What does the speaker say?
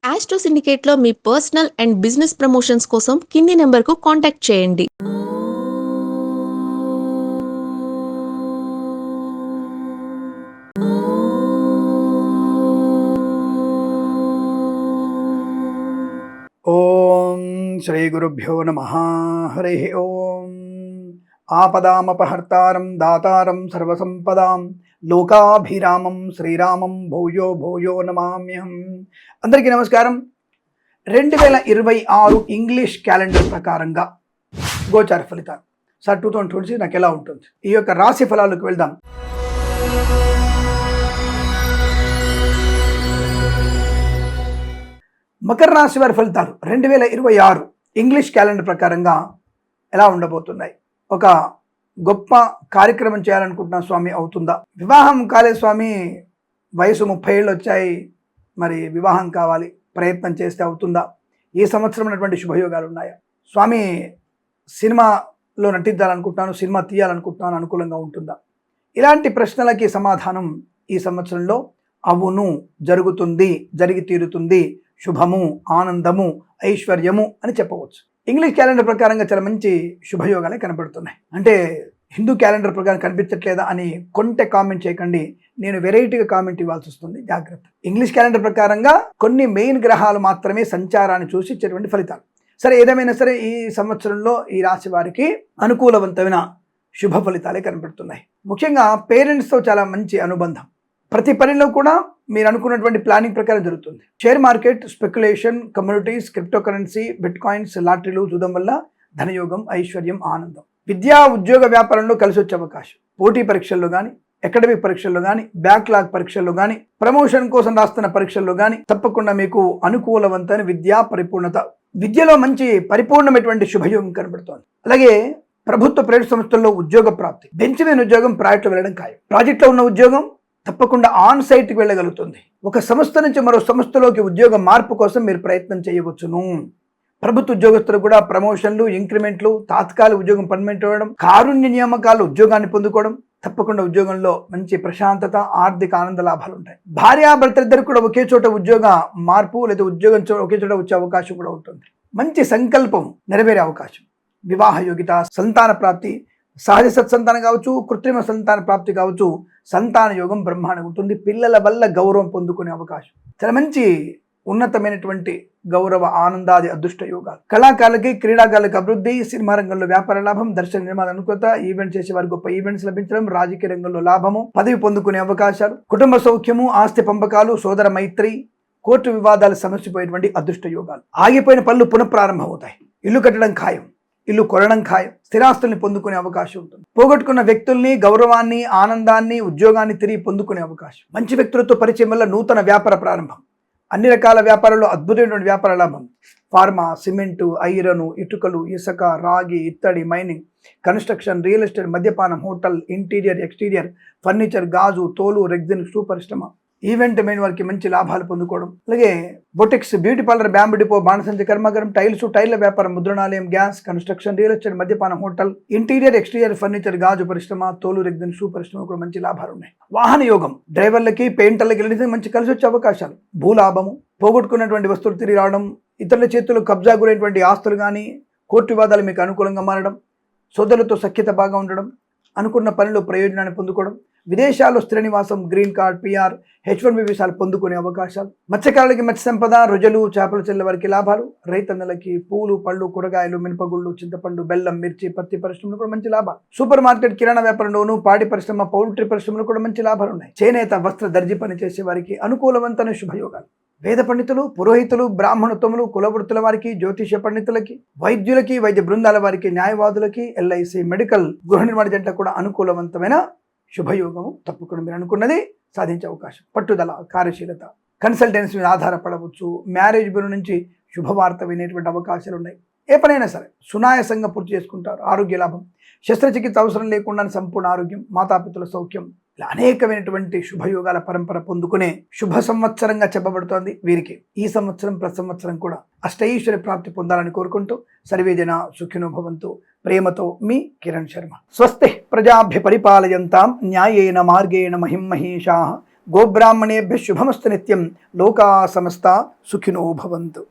Astro సిండికేట్లో మీ personal and business promotions కోసం కింది నెంబర్కు కాంటాక్ట్ చేయండి. ఓం శ్రీ గురుభ్యో నమః. హరి ఓం. ఆపదామపహర్తారం దాతారం సర్వసంపదాం లోకాభిరామం శ్రీరామం భూయో భూయో నమామ్యహం. అందరికీ నమస్కారం. 2026 ఇంగ్లీష్ క్యాలెండర్ ప్రకారంగా గోచార ఫలితాలు సార్ 2020 నాకు ఎలా ఉంటుంది, ఈ యొక్క రాశి ఫలాలకు వెళ్దాం. మకర రాశి వారి ఫలితాలు 2026 ఇంగ్లీష్ క్యాలెండర్ ప్రకారంగా ఎలా ఉండబోతున్నాయి? ఒక గొప్ప కార్యక్రమం చేయాలనుకుంటున్నా స్వామి, అవుతుందా? వివాహం కాలే స్వామి, వయసు 30 ఏళ్ళు వచ్చాయి, మరి వివాహం కావాలి, ప్రయత్నం చేస్తే అవుతుందా? ఈ సంవత్సరం ఉన్నటువంటి శుభయోగాలు ఉన్నాయా స్వామి? సినిమాలో నటించాలనుకుంటున్నాను, సినిమా తీయాలనుకుంటున్నాను, అనుకూలంగా ఉంటుందా? ఇలాంటి ప్రశ్నలకి సమాధానం ఈ సంవత్సరంలో అవును, జరుగుతుంది, జరిగి తీరుతుంది, శుభము, ఆనందము, ఐశ్వర్యము అని చెప్పవచ్చు. ఇంగ్లీష్ క్యాలెండర్ ప్రకారంగా చాలా మంచి శుభయోగాలే కనబడుతున్నాయి. అంటే హిందూ క్యాలెండర్ ప్రకారం కనిపించట్లేదా అని కొంటే కామెంట్ చేయకండి, నేను వెరైటీగా కామెంట్ ఇవ్వాల్సి వస్తుంది, జాగ్రత్త. ఇంగ్లీష్ క్యాలెండర్ ప్రకారంగా కొన్ని మెయిన్ గ్రహాలు మాత్రమే సంచారాన్ని చూసి ఇచ్చేటువంటి ఫలితాలు. సరే, ఏదేమైనా సరే ఈ సంవత్సరంలో ఈ రాశి వారికి అనుకూలవంతమైన శుభ ఫలితాలే కనబడుతున్నాయి. ముఖ్యంగా పేరెంట్స్తో చాలా మంచి అనుబంధం. ప్రతి పనిలో కూడా మీరు అనుకున్నటువంటి ప్లానింగ్ ప్రకారం జరుగుతుంది. Share market, speculation, communities, crypto currency, bitcoins, లాటరీలు చూడడం వల్ల ధనయోగం, ఐశ్వర్యం, ఆనందం. విద్యా ఉద్యోగ వ్యాపారంలో కలిసి వచ్చే అవకాశం. పోటీ పరీక్షల్లో కానీ, అకాడమిక్ పరీక్షల్లో కానీ, బ్యాక్లాగ్ పరీక్షల్లో కానీ, ప్రమోషన్ కోసం రాస్తున్న పరీక్షల్లో కానీ తప్పకుండా మీకు అనుకూలవంతమైన విద్యా పరిపూర్ణత, విద్యలో మంచి పరిపూర్ణమైనటువంటి శుభయోగం కనబడుతోంది. అలాగే ప్రభుత్వ ప్రైవేట్ సంస్థల్లో ఉద్యోగ ప్రాప్తి, బెంచ్ మీద ఉద్యోగం ప్రాజెక్టులో వెళ్ళడం ఖాయం. ప్రాజెక్టులో ఉన్న ఉద్యోగం తప్పకుండా ఆన్ సైట్కి వెళ్ళగలుగుతుంది. ఒక సంస్థ నుంచి మరో సంస్థలోకి ఉద్యోగ మార్పు కోసం మీరు ప్రయత్నం చేయవచ్చును. ప్రభుత్వ ఉద్యోగస్తులు కూడా ప్రమోషన్లు, ఇంక్రిమెంట్లు, తాత్కాలిక ఉద్యోగం పర్మనెంట్ అవ్వడం, కారుణ్య నియామకాలు, ఉద్యోగాన్ని పొందుకోవడం, తప్పకుండా ఉద్యోగంలో మంచి ప్రశాంతత, ఆర్థిక ఆనంద లాభాలు ఉంటాయి. భార్యాభర్తలిద్దరు కూడా ఒకే చోట ఉద్యోగ మార్పు లేదా ఉద్యోగం ఒకే చోట వచ్చే అవకాశం కూడా ఉంటుంది. మంచి సంకల్పం నెరవేరే అవకాశం. వివాహ యోగిత, సంతాన ప్రాప్తి, సహజ సత్సంతానం కావచ్చు, కృత్రిమ సంతాన ప్రాప్తి కావచ్చు, సంతాన యోగం బ్రహ్మాండంగా ఉంటుంది. పిల్లల వల్ల గౌరవం పొందుకునే అవకాశం, చాలా మంచి ఉన్నతమైనటువంటి గౌరవ, ఆనందాది అదృష్ట యోగాలు. కళాకారులకి, క్రీడాకారులకు అభివృద్ధి, సినిమా రంగంలో వ్యాపార లాభం, దర్శన నిర్మాణ అనుకూలత, ఈవెంట్ చేసే వారికి గొప్ప ఈవెంట్స్ లభించడం, రాజకీయ రంగంలో లాభము, పదవి పొందుకునే అవకాశాలు, కుటుంబ సౌఖ్యము, ఆస్తి పంపకాలు, సోదర మైత్రి, కోర్టు వివాదాలు సమస్యపోయేటువంటి అదృష్ట యోగాలు. ఆగిపోయిన పనులు పునఃప్రారంభం అవుతాయి. ఇల్లు కట్టడం ఖాయం, ఇల్లు కొనడం ఖాయం, స్థిరాస్తుల్ని పొందుకునే అవకాశం ఉంటుంది. పోగొట్టుకున్న వ్యక్తుల్ని, గౌరవాన్ని, ఆనందాన్ని, ఉద్యోగాన్ని తిరిగి పొందుకునే అవకాశం. మంచి వ్యక్తులతో పరిచయం వల్ల నూతన వ్యాపార ప్రారంభం. అన్ని రకాల వ్యాపారాల్లో అద్భుతమైనటువంటి వ్యాపార లాభం. ఫార్మా, సిమెంటు, ఐరను, ఇటుకలు, ఇసుక, రాగి, ఇత్తడి, మైనింగ్, కన్స్ట్రక్షన్, రియల్ ఎస్టేట్, మద్యపానం, హోటల్, ఇంటీరియర్, ఎక్స్టీరియర్, ఫర్నిచర్, గాజు, తోలు, రెగ్జిన్, షూ పరిశ్రమ, ఈవెంట్ మెయిన్ వారికి మంచి లాభాలు పొందుకోవడం. అలాగే boutiques, beauty parlour, bamboo depot, బాణసంచ కర్మాగారం, టైల్స్, టైర్ల వ్యాపారం, ముద్రణాలయం, గ్యాస్, కన్స్ట్రక్షన్, రియల్ ఎస్టేట్, మద్యపానం, హోటల్, ఇంటీరియర్, ఎక్స్టీరియర్, ఫర్నిచర్, గాజు పరిశ్రమ, తోలు, రెగ్జిన్, షూ పరిశ్రమ కూడా మంచి లాభాలు ఉన్నాయి. వాహన యోగం, డ్రైవర్లకి, పెయింటర్లకి వెళ్ళడానికి మంచి కలిసి వచ్చే అవకాశాలు. భూలాభము, పోగొట్టుకున్నటువంటి వస్తువులు తిరిగి రావడం, ఇతరుల చేతులు కబ్జా గురైనటువంటి ఆస్తులు కానీ, కోర్టు వివాదాలు మీకు అనుకూలంగా మారడం, సోదరులతో సఖ్యత బాగా ఉండడం, అనుకున్న పనిలో ప్రయోజనాన్ని పొందుకోవడం, విదేశాల్లో స్థిర నివాసం, గ్రీన్ కార్డ్, పిఆర్, H1B వీసాలు పొందుకునే అవకాశాలు. మత్స్యకారులకి మత్స్య సంపద, రొయ్యలు, చేపలు చెల్లె వారికి లాభాలు. రైతన్నలకి పూలు, పళ్ళు, కూరగాయలు, మినపగుళ్ళు, చింతపండు, బెల్లం, మిర్చి, పత్తి పరిశ్రమలు కూడా మంచి లాభాలు. సూపర్ మార్కెట్, కిరాణా వ్యాపారంలోను, పాడి పరిశ్రమ, పౌల్ట్రీ పరిశ్రమలు కూడా మంచి లాభాలు ఉన్నాయి. చేనేత, వస్త్ర, దర్జీ పని చేసే వారికి అనుకూలవంతమైన శుభయోగాలు. వేద పండితులు, పురోహితులు, బ్రాహ్మణోత్తములు, కులవృత్తుల వారికి, జ్యోతిష పండితులకి, వైద్యులకి, వైద్య బృందాల వారికి, న్యాయవాదులకి, LIC, మెడికల్, గృహ నిర్మాణ జంట కూడా అనుకూలవంతమైన శుభయోగము. తప్పకుండా మీరు అనుకున్నది సాధించే అవకాశం. పట్టుదల, కార్యశీలత, కన్సల్టెన్సీ మీద ఆధారపడవచ్చు. మ్యారేజ్ బ్యూరో నుంచి శుభవార్త వినేటువంటి అవకాశాలు ఉన్నాయి. ఏ పనైనా సరే సునాయాసంగా పూర్తి చేసుకుంటారు. ఆరోగ్య లాభం, శస్త్రచికిత్స అవసరం లేకుండా సంపూర్ణ ఆరోగ్యం, మాతాపితుల సౌఖ్యం, ఇలా అనేకమైనటువంటి శుభయోగాల పరంపర పొందుకునే శుభ సంవత్సరంగా చెప్పబడుతోంది వీరికి. ఈ సంవత్సరం ప్రతి సంవత్సరం కూడా అష్టైశ్వర్య ప్రాప్తి పొందాలని కోరుకుంటూ సర్వేజన సుఖినో భవంతు. ప్రేమతో మీ కిరణ్ శర్మ. స్వస్తి ప్రజాభ్య పరిపాలయంతాం న్యాయేన మార్గేణ మహిం మహేషాః గోబ్రాహ్మణేభ్య శుభమస్తు నిత్యం. లోకా సమస్త సుఖినో భవంతు.